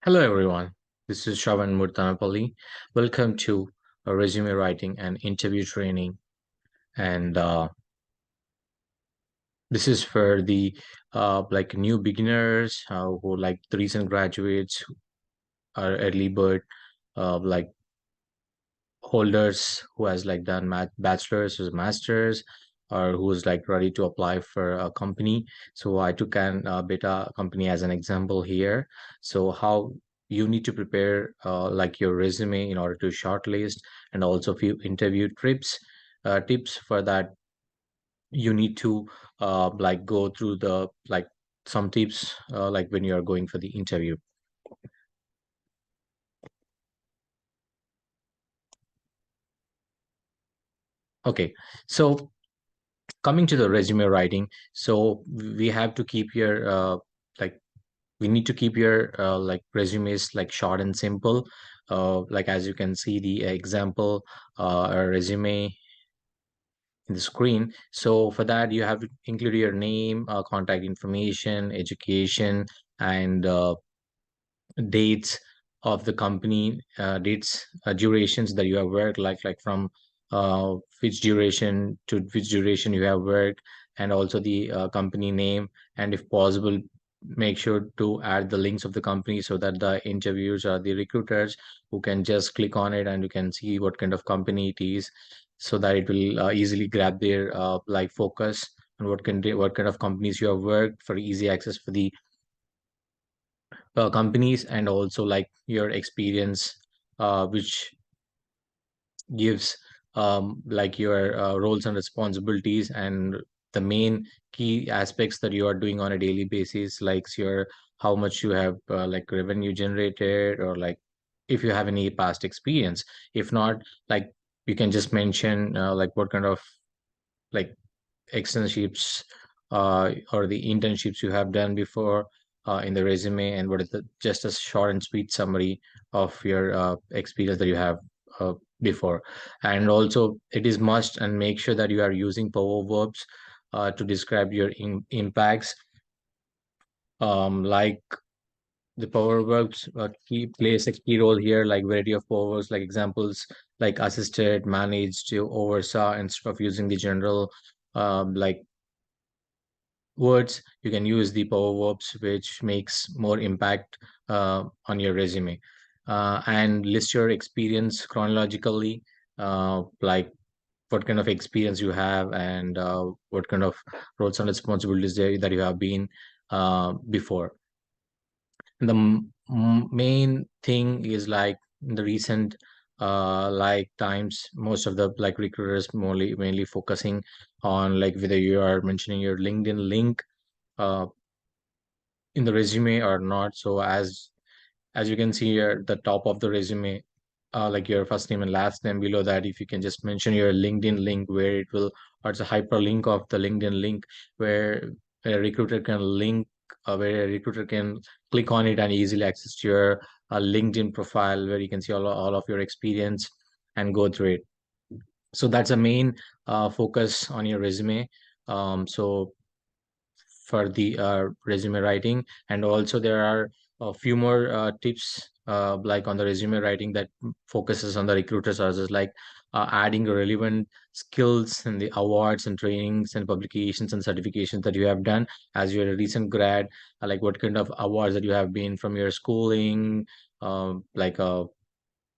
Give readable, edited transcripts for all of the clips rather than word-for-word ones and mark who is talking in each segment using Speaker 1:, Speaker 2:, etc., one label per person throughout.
Speaker 1: Hello, everyone. This is Shravan Murtanapalli. Welcome to resume writing and interview training. And this is for the like new beginners who like the recent graduates or early bird, like holders who has like done bachelor's or master's or who's like ready to apply for a company. So I took an beta company as an example here. So how you need to prepare like your resume in order to shortlist, and also few interview tips for that. You need to like go through the like some tips like when you are going for the interview. Okay, so coming to the resume writing, so we have to keep your like we need to keep your like resumes like short and simple, like as you can see the example resume in the screen. So for that you have to include your name, contact information, education, and dates of the company, dates, durations that you have worked, like from which duration to which duration you have worked, and also the company name. And if possible, make sure to add the links of the company so that the interviewers or the recruiters who can just click on it and you can see what kind of company it is, so that it will easily grab their like focus on what kind of companies you have worked for easy access for the companies, and also like your experience, which gives like your roles and responsibilities and the main key aspects that you are doing on a daily basis, like your how much you have like revenue generated, or like if you have any past experience. If not, like you can just mention like what kind of like externships or the internships you have done before in the resume, and what is the just a short and sweet summary of your experience that you have uh, before. And also it is must and make sure that you are using power verbs to describe your impacts, like the power verbs key plays a key role here, like variety of power verbs, like examples like assisted, managed, oversaw, instead of using the general like words. You can use the power verbs, which makes more impact on your resume. And list your experience chronologically, like what kind of experience you have, and what kind of roles and responsibilities that you have been before. And the main thing is like in the recent like times, most of the like recruiters mainly focusing on like whether you are mentioning your LinkedIn link uh, in the resume or not. So as you can see here, the top of the resume, like your first name and last name. Below that, if you can just mention your LinkedIn link, where it will, or it's a hyperlink of the LinkedIn link, where a recruiter can link, where a recruiter can click on it and easily access to your LinkedIn profile, where you can see all of your experience and go through it. So that's a main focus on your resume. So for the resume writing. And also there are a few more tips like on the resume writing that focuses on the recruiters, as is like adding relevant skills and the awards and trainings and publications and certifications that you have done as you're a recent grad, like what kind of awards that you have been from your schooling, like a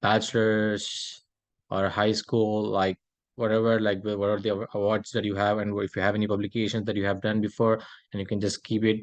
Speaker 1: bachelor's or high school, like whatever, like what are the awards that you have, and if you have any publications that you have done before, and you can just keep it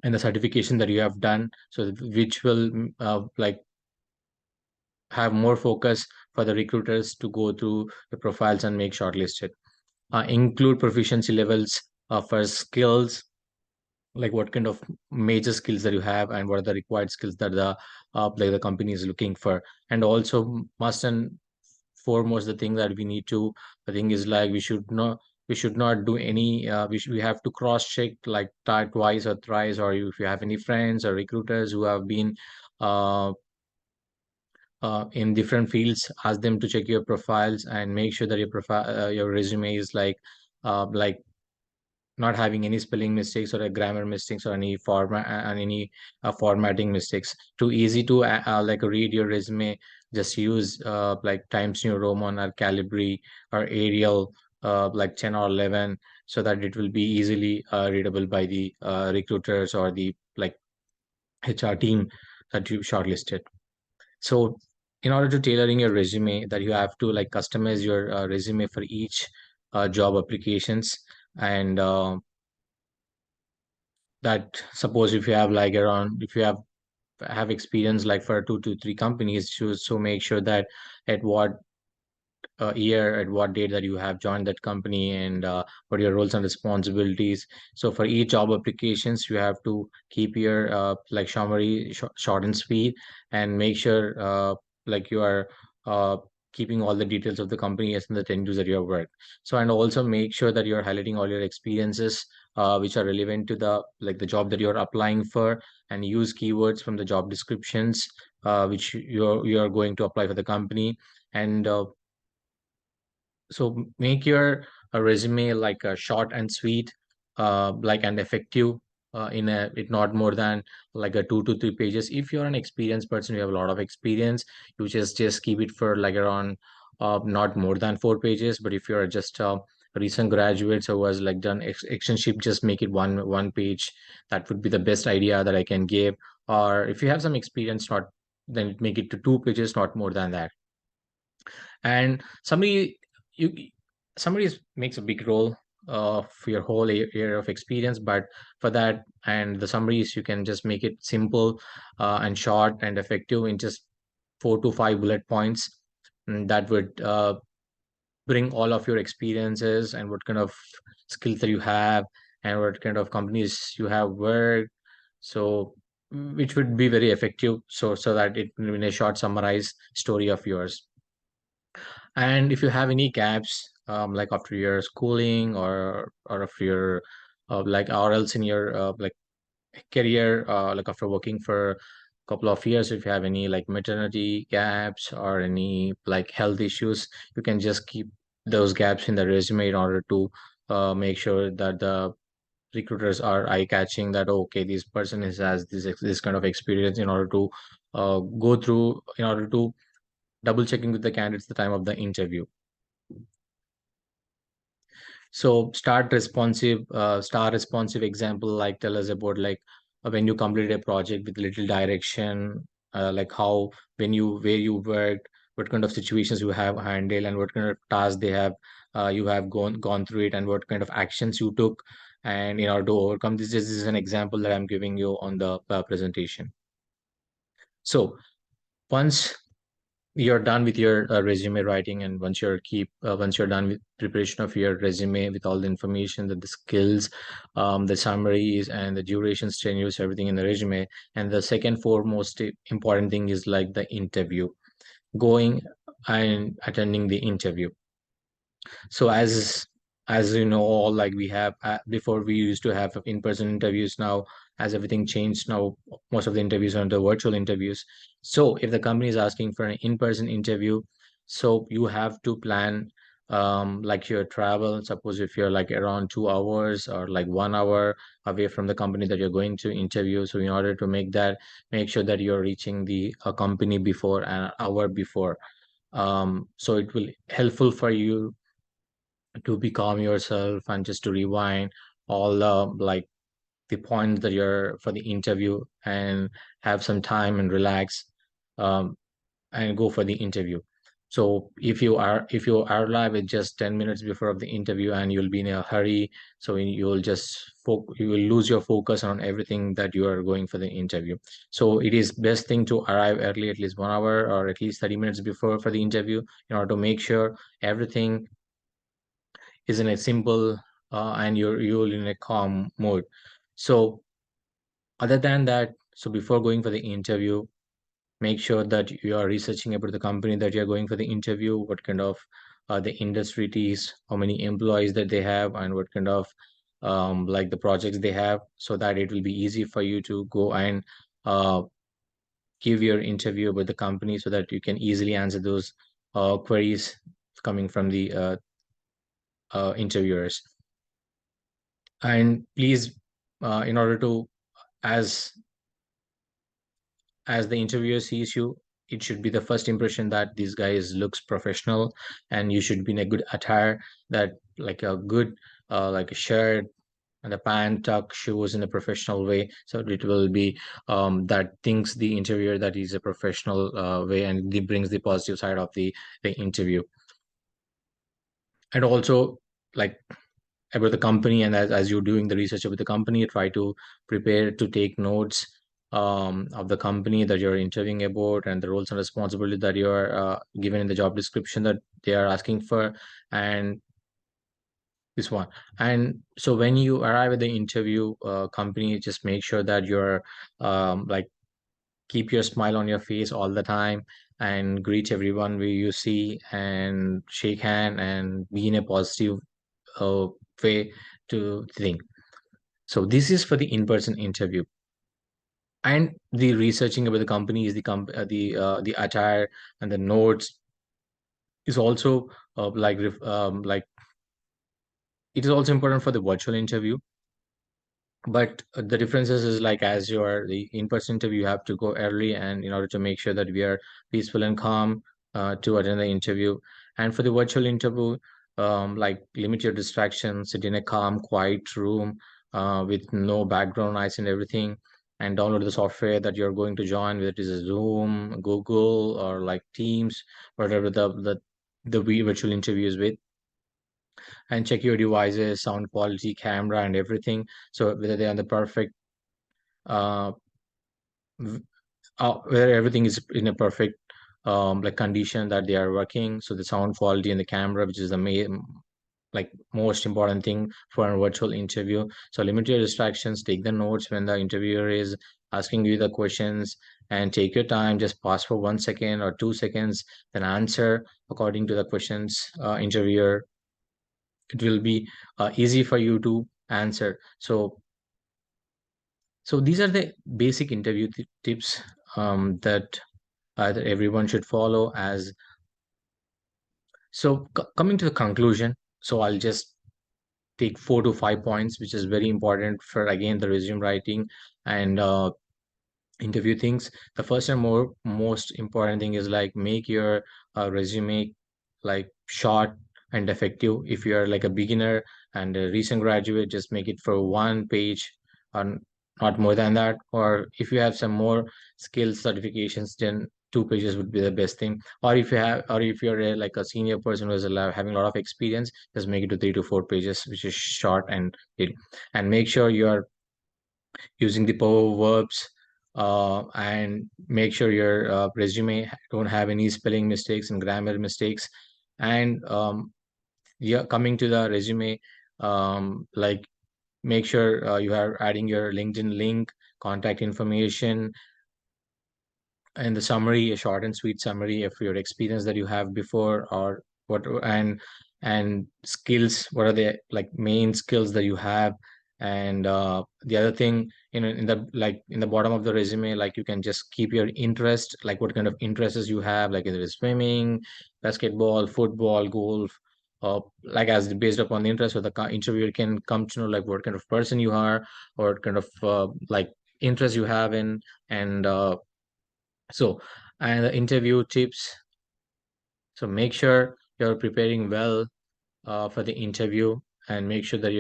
Speaker 1: in the certification that you have done, so which will like have more focus for the recruiters to go through the profiles and make shortlisted. Include proficiency levels for skills, like what kind of major skills that you have and what are the required skills that the like the company is looking for. And also must and foremost, the thing that we need to, the thing is like we should not do any we have to cross check like twice or thrice, or if you have any friends or recruiters who have been uh, in different fields, ask them to check your profiles and make sure that your profile, your resume is like not having any spelling mistakes or a grammar mistakes or any format and any formatting mistakes. Too easy to like read your resume. Just use like Times New Roman or Calibri or Arial, like 10 or 11, so that it will be easily readable by the recruiters or the like HR team that you shortlisted. So in order to tailoring your resume, that you have to like customize your resume for each job applications. And that suppose if you have like around, if you have experience like for 2 to 3 companies, so make sure that at what year, at what date that you have joined that company, and what your roles and responsibilities. So for each job applications, you have to keep your like summary short and sweet, and make sure like you are uh, keeping all the details of the company as in the 10 years that you have worked. So and also make sure that you're highlighting all your experiences which are relevant to the like the job that you're applying for, and use keywords from the job descriptions which you're going to apply for the company. And so make your resume like a short and sweet, like and effective. In a it not more than like a 2 to 3 pages. If you're an experienced person, you have a lot of experience, you just keep it for like around not more than 4 pages. But if you're just a recent graduate who has like done externship, just make it one page. That would be the best idea that I can give. Or if you have some experience, not then make it to 2 pages, not more than that. And you somebody makes a big role for your whole area of experience. But for that, and the summaries, you can just make it simple and short and effective in just 4 to 5 bullet points. And that would bring all of your experiences and what kind of skills that you have, and what kind of companies you have worked. So which would be very effective, so that it in a short summarized story of yours. And if you have any gaps, like after your schooling, or after your like or else in your like career, like after working for a couple of years, if you have any like maternity gaps or any like health issues, you can just keep those gaps in the resume in order to make sure that the recruiters are eye catching, that okay, this person has this kind of experience, in order to go through, in order to double checking with the candidates the time of the interview. So star responsive example, like tell us about like when you completed a project with little direction, like how, when you, where you worked, what kind of situations you have handled, and what kind of tasks they have, you have gone through it, and what kind of actions you took, and in order to overcome this. This is an example that I'm giving you on the presentation. So once you're done with your resume writing, and once you're done with preparation of your resume with all the information, the skills, the summaries, and the durations, tenures, everything in the resume. And the second foremost important thing is like the interview, going and attending the interview. So as you know, all like we have before, we used to have in-person interviews. Now, as everything changed, now most of the interviews are the virtual interviews. So if the company is asking for an in-person interview, so you have to plan like your travel. Suppose if you're like around 2 hours or like 1 hour away from the company that you're going to interview, so in order to make that, make sure that you're reaching the company before an hour before. So it will helpful for you to be calm yourself, and just to rewind all like the points that you're for the interview, and have some time and relax, um, and go for the interview. So if you are live with just 10 minutes before of the interview, and you'll be in a hurry, so you'll just you will lose your focus on everything that you are going for the interview. So it is best thing to arrive early, at least 1 hour or at least 30 minutes before for the interview, in order to make sure everything is in a simple and you're in a calm mode. So other than that, so before going for the interview, make sure that you are researching about the company that you're going for the interview, what kind of the industry it is, how many employees that they have, and what kind of like the projects they have, so that it will be easy for you to go and uh, give your interview about the company, so that you can easily answer those queries coming from the interviewers. And please, in order to, as the interviewer sees you, it should be the first impression that this guy is looks professional, and you should be in a good attire, that like a good like a shirt and a pant, tuck, shoes in a professional way. So it will be that thinks the interviewer that he's a professional way, and it brings the positive side of the interview. And also, like, about the company, and as you're doing the research about the company, try to prepare to take notes of the company that you're interviewing about, and the roles and responsibility that you're given in the job description that they are asking for, and this one. And so when you arrive at the interview company, just make sure that you're like, keep your smile on your face all the time, and greet everyone where you see, and shake hand, and be in a positive uh, way to think. So this is for the in-person interview. And the researching about the company is the attire and the notes is also like it is also important for the virtual interview. But the differences is like, as your the in-person interview, you have to go early, and in order to make sure that we are peaceful and calm to attend the interview. And for the virtual interview, like, limit your distractions, sit in a calm quiet room with no background noise and everything, and download the software that you're going to join, whether it is a Zoom, Google, or like Teams, whatever the virtual interview is with. And check your devices, sound quality, camera, and everything, so whether they are the perfect uh, v- whether everything is in a perfect like condition that they are working. So the sound quality and the camera, which is the main, like, most important thing for a virtual interview. So limit your distractions, take the notes when the interviewer is asking you the questions, and take your time. Just pause for 1 second or 2 seconds, then answer according to the questions interviewer. It will be easy for you to answer. So these are the basic interview tips that everyone should follow. As so, coming to the conclusion, so I'll just take 4 to 5 points, which is very important for, again, the resume writing and interview things. The first and most important thing is, like, make your resume like short and effective. If you're like a beginner and a recent graduate, just make it for 1 page, or not more than that. Or if you have some more skills certifications, then 2 pages would be the best thing. Or if you're like a senior person who's having a lot of experience, just make it to 3 to 4 pages, which is short and make sure you're using the power verbs, and make sure your resume don't have any spelling mistakes and grammar mistakes. And yeah, coming to the resume, like, make sure you are adding your LinkedIn link, contact information, and the summary, a short and sweet summary of your experience that you have before, or what, and skills, what are the, like, main skills that you have. And the other thing, in the, like, in the bottom of the resume, like, you can just keep your interest, like what kind of interests you have, like either it's swimming, basketball, football, golf, like, as based upon the interest, so the interviewer can come to know like what kind of person you are, or what kind of like interest you have in. And so, and the interview tips. So make sure you're preparing well for the interview, and make sure that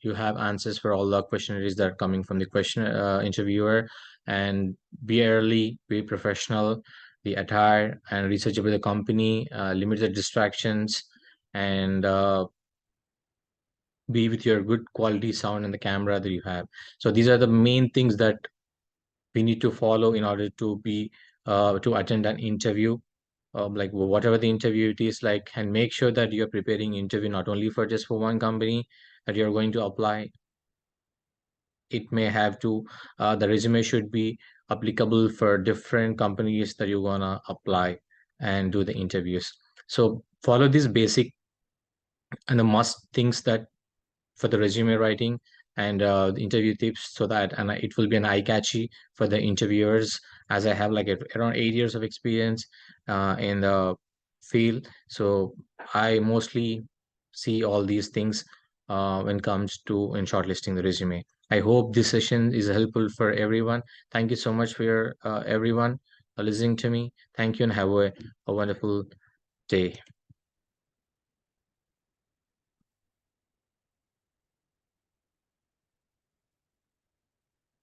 Speaker 1: you have answers for all the questionnaires that are coming from the question interviewer. And be early, be professional, the attire, and research about the company. Limit the distractions, and be with your good quality sound and the camera that you have. So these are the main things that we need to follow in order to be to attend an interview, like whatever the interview it is like. And make sure that you're preparing interview not only for just for one company that you're going to apply. It may have to the resume should be applicable for different companies that you're gonna apply and do the interviews. So follow this basic and the must things that for the resume writing, and the interview tips, so that, and it will be an eye catchy for the interviewers. As I have like around 8 years of experience in the field, so I mostly see all these things when it comes to in shortlisting the resume. I hope this session is helpful for everyone. Thank you so much for your everyone listening to me. Thank you and have a wonderful day.